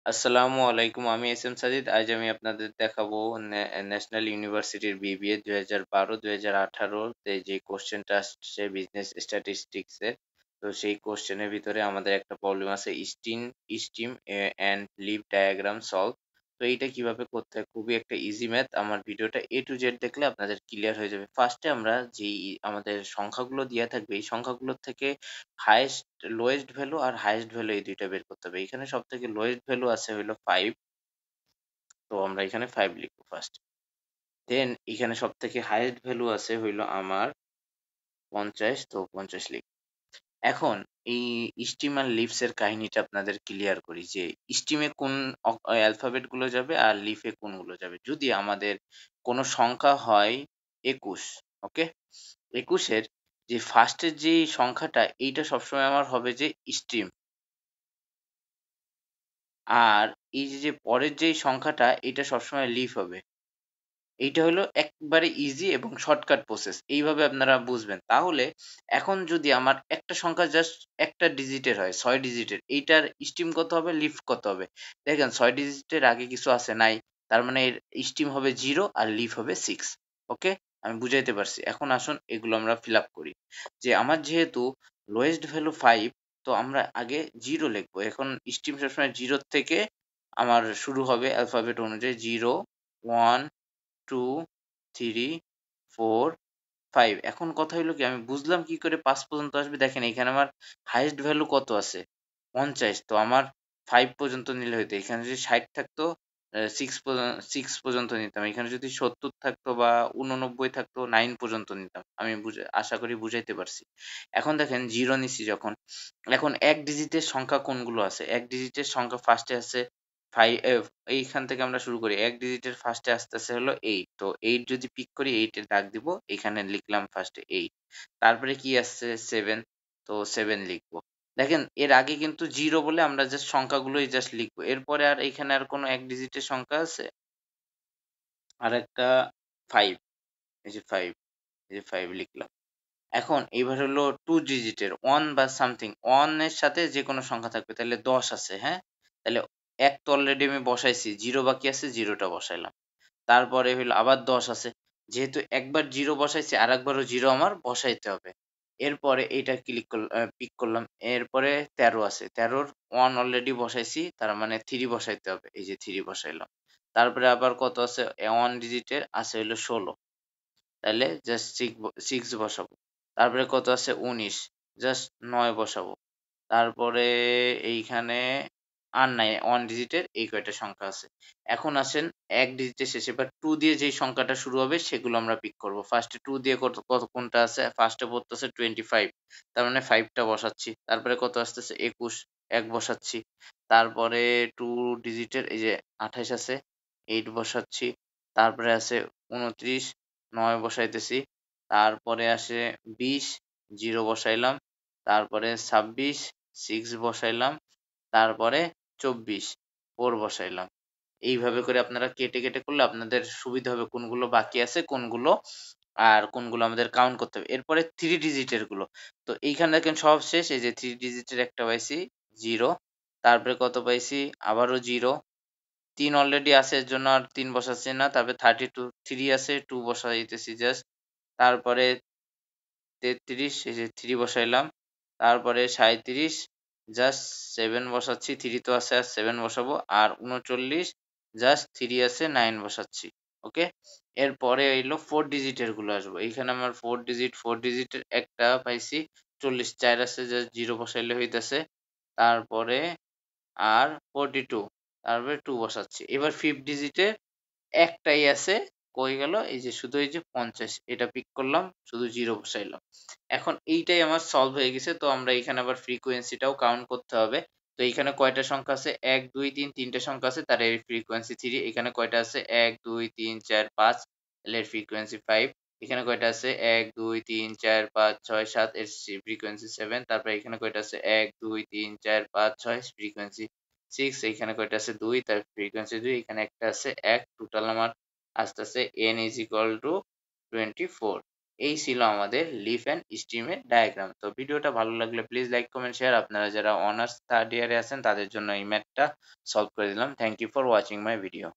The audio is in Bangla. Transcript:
আসসালামু আলাইকুম। আমি এস এম সাজিদ। আজ আমি আপনাদের দেখাবো ন্যাশনাল ইউনিভার্সিটির বিবিএ 2012-2018 তে যে কোশ্চেনটা আসছে বিজনেস স্ট্যাটিস্টিক্স এর। তো সেই কোশ্চেনের ভিতরে আমাদের একটা প্রবলেম আছে, stem and leaf diagram solve. তো এইটা কিভাবে করতে হয়, খুবই একটা ইজি ম্যাথ। আমার ভিডিওটা এ টু জেড দেখলে আপনাদের ক্লিয়ার হয়ে যাবে। ফার্স্টে আমরা যেই আমাদের সংখ্যাগুলো দেয়া থাকবে, এই সংখ্যাগুলোর থেকে হাইয়েস্ট লোয়েস্ট ভ্যালু আর হাইয়েস্ট ভ্যালু এই দুইটা বের করতে হবে। এখানে সব থেকে লোয়েস্ট ভ্যালু আছে হইলো 5। তো আমরা এখানে 5 লিখবো ফার্স্ট। দেন এখানে সব থেকে হাইয়েস্ট ভ্যালু আছে হইলো আমার 50। তো 50 লিখব। এখন এই স্টিম আর লিভস এর কাহিনীটা আপনাদের ক্লিয়ার করি যে স্টিমে কোন অ্যালফাবেট গুলো যাবে আর লিফে কোনগুলো যাবে। যদি আমাদের কোনো সংখ্যা হয় 21, ওকে, 21 এর যে ফার্স্টের যে সংখ্যাটা এইটা সবসময় আমার হবে যে স্ট্রিম। আর এই যে পরের যেই সংখ্যাটা এটা সবসময় লিফ হবে। এইটা হলো একবারে ইজি এবং শর্টকাট প্রসেস। এইভাবে আপনারা বুঝবেন। তাহলে এখন যদি আমার একটা সংখ্যা জাস্ট একটা ডিজিটের হয়, ৬ ডিজিটের, এইটার স্ট্রিম কত হবে, লিফ কত হবে? দেখেন ৬ ডিজিটের আগে কিছু আছে? নাই। তার মানে এর স্ট্রিম হবে 0 আর লিফ হবে 6। ওকে? আমি বুঝাইতে পারছি। এখন আসুন এগুলো আমরা ফিল আপ করি। যে আমার যেহেতু লোয়েস্ট ভ্যালু 5, তো আমরা আগে 0 লিখবো। এখন স্ট্রিম সবসময় 0 থেকে আমার শুরু হবে অ্যালফাবেট অনুযায়ী। 0, 1, 2, 3, 4, 5। এখন কথা হইলো কি, আমি বুঝলাম কি করে 5 পর্যন্ত আসবে? দেখেন এখানে আমার হাইয়েস্ট ভ্যালু কত আছে? 50। তো আমার 5 পর্যন্ত নিলে হইতো। এখানে যদি 60 থাকতো, 6 পর্যন্ত নিতাম। এখানে যদি 70 থাকতো বা 89 থাকতো, 9 পর্যন্ত নিতাম। আমি আশা করি বুঝাইতে পারছি। এখন দেখেন 0 নিছি যখন, এখন 1 ডিজিটের সংখ্যা কোনগুলো আছে? 1 ডিজিটের সংখ্যা ফার্স্টে আছে এইখান থেকে আমরা শুরু করি। 1 ডিজিটের ফার্স্টে আসতেছে হলো 8। তো 8 যদি পিক করি, 8 এর দাগ দিব। এখানে লিখলাম ফার্স্টে 8। তারপরে কি আসছে? 7। তো 7 লিখবো। দেখেন এর আগে কিন্তু 0 বলে আমরা জাস্ট সংখ্যাগুলোই জাস্ট লিখবো। এরপরে আর এখানে আর কোনো 1 ডিজিটের সংখ্যা আছে? আরেকটা 5। এই যে 5, এই যে 5 লিখলাম। এখন এবার হলো 2 ডিজিটের 1 বা সামথিং। 1 এর সাথে যেকোনো সংখ্যা থাকবে। তাহলে 10 আছে, হ্যাঁ? তাহলে 1 তো অলরেডি আমি বসাইছি। 0 বাকি আছে, 0 টা বসাইলাম। তারপরে হইলো আবার 10 আছে। যেহেতু একবার 0 বসাইছি, আরেকবারও 0 আমার বসাইতে হবে। এরপরে এইটা পিক করলাম। এরপরে 13 আছে। 13 র 1 অলরেডি বসাইছি। তার মানে 3 বসাইতে হবে। এই যে 3 বসাইলাম। তারপরে আবার কত আছে? 1 ডিজিটের আছে হইলো 16। তাইলে জাস্ট 6 বসাবো। তারপরে কত আছে? 19, জাস্ট 9 বসাবো। তারপরে এইখানে আর নাই, 1 ডিজিটের এই কয়টা সংখ্যা আছে। এখন আসেন 1 ডিজিটের শেষে বা 2 দিয়ে যেই সংখ্যাটা শুরু হবে সেগুলো আমরা পিক করব। ফার্স্টে 2 দিয়ে কত কত কোনটা আছে? ফার্স্টে পড়তেছে 25। তার মানে 5 টা বসাচ্ছি। তারপরে কত আসতেছে? 21, 1 বসাচ্ছি। তারপরে 2 ডিজিটের এই যে 28 আছে, 8 বসাচ্ছি। তারপরে আছে 29, 9 বসাইতেছি। তারপরে আসে 20, 0 বসাইলাম। তারপরে 26, 6 বসাইলাম। তারপরে 24, 4 বসাইলাম। এইভাবে করে আপনারা কেটে, কেটে করলে আপনাদের সুবিধা হবে কোনগুলো বাকি আছে, কোনগুলো আর কোনগুলো আমাদের কাউন্ট করতে হবে। এরপরে 3 ডিজিটের গুলো। তো এইখানে দেখেন সব শেষ। এই যে 3 ডিজিটের একটা পাইছি, 0। তারপরে কত পাইছি? আবারও 0। ৩ অলরেডি আছে এর জন্য আর ৩ বসাচ্ছি না। তারপরে 32, 3 আছে, 2 বসাইতেছি জাস্ট। তারপরে 33, এই যে 3 বসাইলাম। তারপরে 37, জাস্ট 7 বসাচ্ছি। 3 তো আছে, আর 7 বসাবো। আর 39, জাস্ট 3 আছে, 9 বসাচ্ছি। ওকে? এরপরে হইলো 4 ডিজিটের গুলো আসবো। এইখানে আমার 4 ডিজিটের একটা পাইছি। 40, 4 আছে, জাস্ট 0 বসাইলে হইতাছে। তারপরে আর 42, তারপরে 2 বসাচ্ছি। এবার 5 ডিজিটের একটাই আছে। কই গেল? এই যে শুধু এই যে 50, এটা পিক করলাম, শুধু 0 বসাইলাম। এখন এইটাই আমার সলভ হয়ে গেছে। তো আমরা এখানে আবার ফ্রিকোয়েন্সিটাও কাউন্ট করতে হবে। তো এইখানে কয়টা সংখ্যা আছে? ১, ২, ৩, ৩ টে সংখ্যা আছে। তার এর ফ্রিকোয়েন্সি ৩। এখানে কয়টা আছে? ১, ২, ৩, ৪, ৫। তাহলে এর ফ্রিকোয়েন্সি ৫। এখানে কয়টা আছে? ১, ২, ৩, ৪, ৫, ৬, ৭। এর ফ্রিকোয়েন্সি ৭। তারপরে এখানে কয়টা আছে? ১, ২, ৩, ৪, ৫, ৬। ফ্রিকোয়েন্সি 6। এইখানে কয়টা আছে? ২। তার ফ্রিকোয়েন্সি ২। এখানে একটা আছে ১। টোটাল আমার আসতেছে n is equal to 24। এই ছিল আমাদের লিফ অ্যান্ড স্ট্রিমের ডায়াগ্রাম। তো ভিডিওটা ভালো লাগলে প্লিজ লাইক, কমেন্ট, শেয়ার। আপনারা যারা অনার্স থার্ড ইয়ারে আছেন তাদের জন্য এই ম্যাথটা সলভ করে দিলাম। Thank you for watching my video.